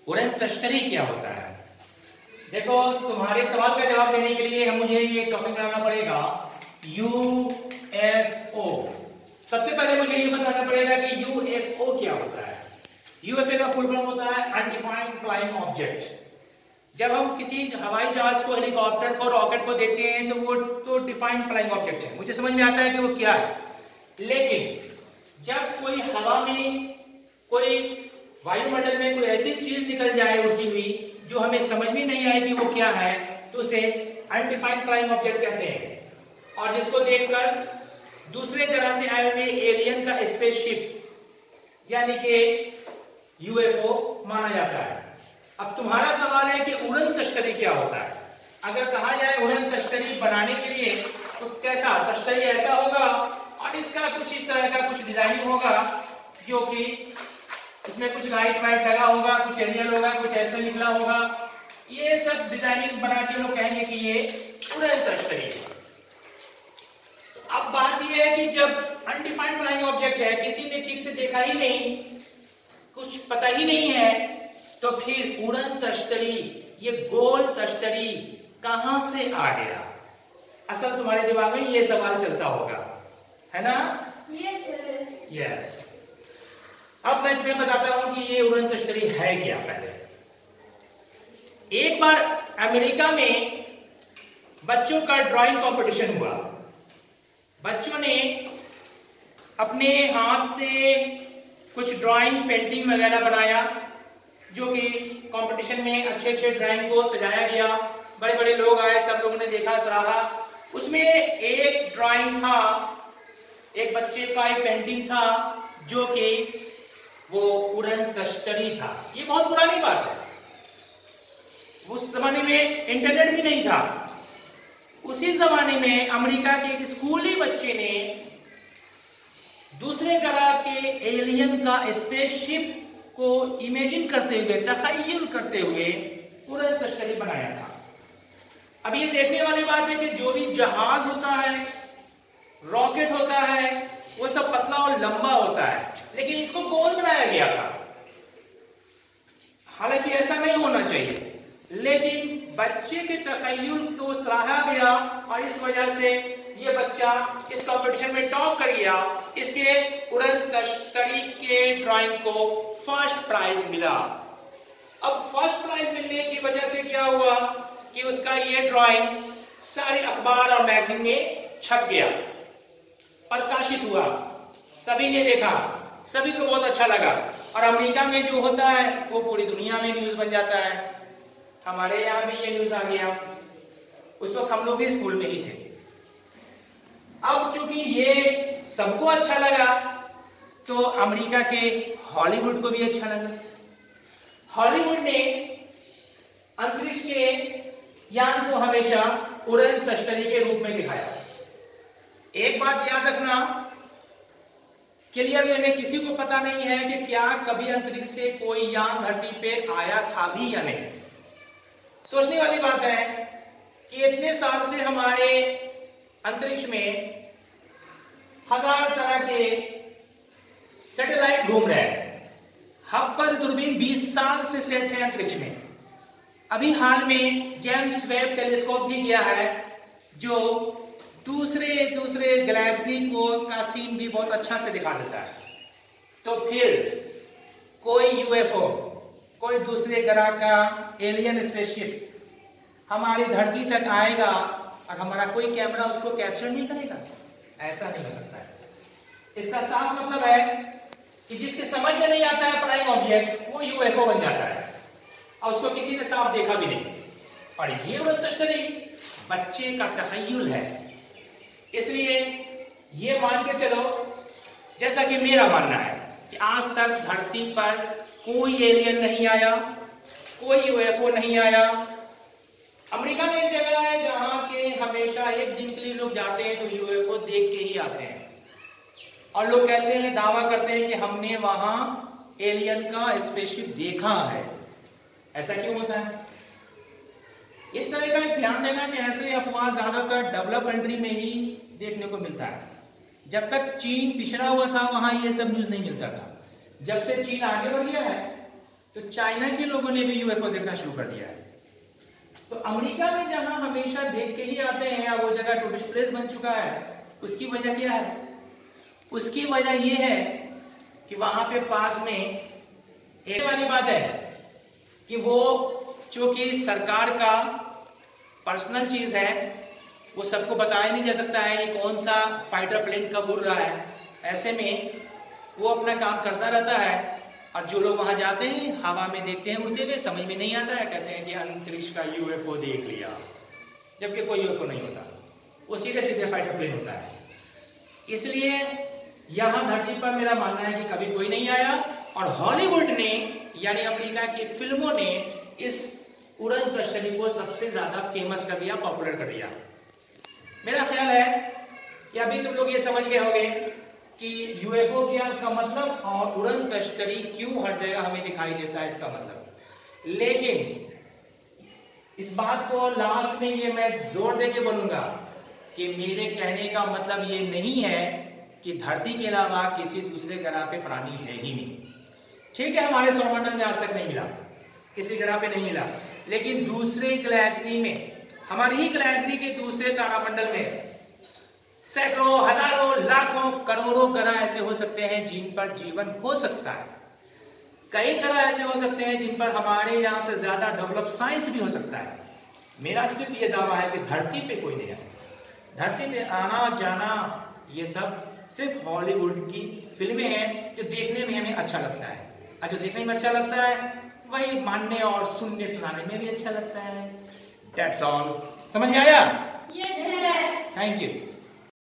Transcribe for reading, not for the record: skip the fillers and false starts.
उड़न तश्तरी क्या होता है? देखो, तुम्हारे सवाल का जवाब देने के लिए मुझे ये टॉपिक बनाना पड़ेगा, यूएफओ। सबसे पहले मुझे ये बताना पड़ेगा कि यूएफओ क्या होता है। यूएफओ का फुल फॉर्म होता है अनडिफाइंड फ्लाइंग ऑब्जेक्ट। जब हम किसी हवाई जहाज को, हेलीकॉप्टर को, रॉकेट को देखते हैं तो वो तो डिफाइंड फ्लाइंग ऑब्जेक्ट है, मुझे समझ में आता है कि वो क्या है। लेकिन जब कोई हवा में, कोई वायुमंडल में कोई ऐसी चीज निकल जाए उड़ती हुई जो हमें समझ में नहीं आए कि वो क्या है, तो उसे अनडिफाइंड फ्लाइंग ऑब्जेक्ट कहते हैं। और जिसको देखकर दूसरे तरह से आए हुए एलियन का स्पेसशिप यानी कि यूएफओ माना जाता है। अब तुम्हारा सवाल है कि उड़न तश्तरी क्या होता है। अगर कहा जाए उड़न तश्तरी बनाने के लिए तो कैसा तश्तरी ऐसा होगा और इसका कुछ इस तरह का कुछ डिजाइनिंग होगा, जो कि इसमें कुछ लाइट वाइट लगा होगा, कुछ एरियल होगा, कुछ ऐसे निकला होगा। ये सब डिजाइनिंग बना के लोग कहेंगे कि ये उड़न तश्तरी है। अब बात यह है कि जब अनडिफाइंड फ्लाइंग ऑब्जेक्ट है, किसी ने ठीक से देखा ही नहीं, कुछ पता ही नहीं है, तो फिर उड़न तश्तरी, ये गोल तश्तरी कहां से आ गया? असल तुम्हारे दिमाग में ये सवाल चलता होगा, है ना? यस। अब मैं तुम्हें बताता हूं कि ये उड़न तश्तरी है क्या। पहले एक बार अमेरिका में बच्चों का ड्राइंग कंपटीशन हुआ। बच्चों ने अपने हाथ से कुछ ड्राइंग, पेंटिंग वगैरह बनाया, जो कि कंपटीशन में अच्छे अच्छे ड्राइंग को सजाया गया। बड़े बड़े लोग आए, सब लोगों ने देखा, सराहा। उसमें एक ड्राइंग था, एक बच्चे का एक पेंटिंग था जो कि वो उड़न तश्तरी था। ये बहुत पुरानी बात है, उस जमाने में इंटरनेट भी नहीं था। उसी जमाने में अमेरिका के एक स्कूली बच्चे ने दूसरे ग्रह के एलियन का स्पेसशिप को इमेजिन करते हुए, तखय्युल करते हुए उड़न तश्तरी बनाया था। अब ये देखने वाली बात है कि जो भी जहाज होता है, रॉकेट होता है, वो सब पतला और लंबा होता है, लेकिन इसको गोल बनाया गया था। हालांकि ऐसा नहीं होना चाहिए, लेकिन बच्चे के तखय्युल को सराहा गया और इस वजह से ये बच्चा इस कंपटीशन में टॉप कर गया। इसके उड़न तश्तरी के ड्राइंग को फर्स्ट प्राइज मिला। अब फर्स्ट प्राइज मिलने की वजह से क्या हुआ कि उसका ये ड्राइंग सारे अखबार और मैगजीन में छप गया, प्रकाशित हुआ, सभी ने देखा, सभी को बहुत अच्छा लगा। और अमेरिका में जो होता है वो पूरी दुनिया में न्यूज बन जाता है। हमारे यहाँ भी ये न्यूज आ गया। उस वक्त हम लोग भी स्कूल में ही थे। अब चूंकि ये सबको अच्छा लगा तो अमेरिका के हॉलीवुड को भी अच्छा लगा। हॉलीवुड ने अंतरिक्ष के यान को हमेशा उड़न तश्तरी के रूप में दिखाया। एक बात याद रखना, क्लियर वे में किसी को पता नहीं है कि क्या कभी अंतरिक्ष से कोई यान धरती पे आया था भी या नहीं। सोचने वाली बात है कि इतने साल से हमारे अंतरिक्ष में हजार तरह के सैटेलाइट घूम रहे हैं। हब्बल दूरबीन 20 साल से सेट है अंतरिक्ष में। अभी हाल में जेम्स वेब टेलीस्कोप भी गया है, जो दूसरे गैलेक्सी को का सीन भी बहुत अच्छा से दिखा देता है। तो फिर कोई यूएफओ, कोई दूसरे ग्रह का एलियन स्पेसशिप हमारी धरती तक आएगा और हमारा कोई कैमरा उसको कैप्चर नहीं करेगा? ऐसा नहीं हो सकता है। इसका साफ मतलब है कि जिसके समझ में नहीं आता है फ्लाइंग ऑब्जेक्ट, वो यूएफओ बन जाता है और उसको किसी ने साफ देखा भी नहीं। और ये उड़न तश्तरी बच्चे का तखय्युल है। इसलिए ये मान के चलो, जैसा कि मेरा मानना है कि आज तक धरती पर कोई एलियन नहीं आया, कोई यूएफओ नहीं आया। अमेरिका में एक जगह है जहां के हमेशा एक दिन के लिए लोग जाते हैं तो यूएफओ देख के ही आते हैं, और लोग कहते हैं, दावा करते हैं कि हमने वहां एलियन का स्पेसशिप देखा है। ऐसा क्यों होता है? इस तरह का ध्यान देना कि ऐसे अफवाह ज्यादातर डेवलप कंट्री में ही देखने को मिलता है। जब तक चीन पिछड़ा हुआ था वहां ये सब न्यूज नहीं मिलता था। जब से चीन आगे बढ़ गया है तो चाइना के लोगों ने भी यूएफओ देखना शुरू कर दिया है। तो अमेरिका में जहां हमेशा देख के ही आते हैं, वो जगह टूरिस्ट प्लेस बन चुका है। उसकी वजह क्या है? उसकी वजह यह है कि वहां पे पास में एक वाली बात है कि वो चूंकि सरकार का पर्सनल चीज है, वो सबको बताया नहीं जा सकता है कि कौन सा फाइटर प्लेन कब उड़ रहा है। ऐसे में वो अपना काम करता रहता है, और जो लोग वहां जाते हैं हवा में देखते हैं उड़ते हुए, समझ में नहीं आता है, कहते हैं कि अंतरिक्ष का यूएफओ देख लिया, जबकि कोई यूएफओ नहीं होता, वो सीधे सीधे फाइटर प्लेन होता है। इसलिए यहां धरती पर मेरा मानना है कि कभी कोई नहीं आया, और हॉलीवुड ने यानी अमेरिका की फिल्मों ने इस उड़न तश्तरी को सबसे ज्यादा फेमस कर दिया, पॉपुलर कर दिया। मेरा ख्याल है कि अभी तुम लोग ये समझ गए होंगे कि यूएफओ क्या का मतलब और उड़न तश्तरी क्यों हर जगह हमें दिखाई देता है, इसका मतलब। लेकिन इस बात को लास्ट में ये मैं जोर देके बोलूंगा कि मेरे कहने का मतलब ये नहीं है कि धरती के अलावा किसी दूसरे ग्रह पे प्राणी है ही नहीं। ठीक है, हमारे सौरमंडल में आज तक नहीं मिला, किसी ग्रह पे नहीं मिला, लेकिन दूसरे गैलेक्सी में, हमारी ही गैलेक्सी के दूसरे तारामंडल में सैकड़ों, हजारों, लाखों, करोड़ों ग्रह ऐसे हो सकते हैं जिन पर जीवन हो सकता है। कई ग्रह ऐसे हो सकते हैं जिन पर हमारे यहां से ज्यादा डेवलप साइंस भी हो सकता है। मेरा सिर्फ ये दावा है कि धरती पे कोई नहीं है। धरती पे आना जाना ये सब सिर्फ हॉलीवुड की फिल्में हैं जो देखने में हमें अच्छा लगता है, और जो देखने में अच्छा लगता है वही मानने और सुनने सुनाने में भी अच्छा लगता है। That's all. समझ में आया? Yes, sir. Thank you.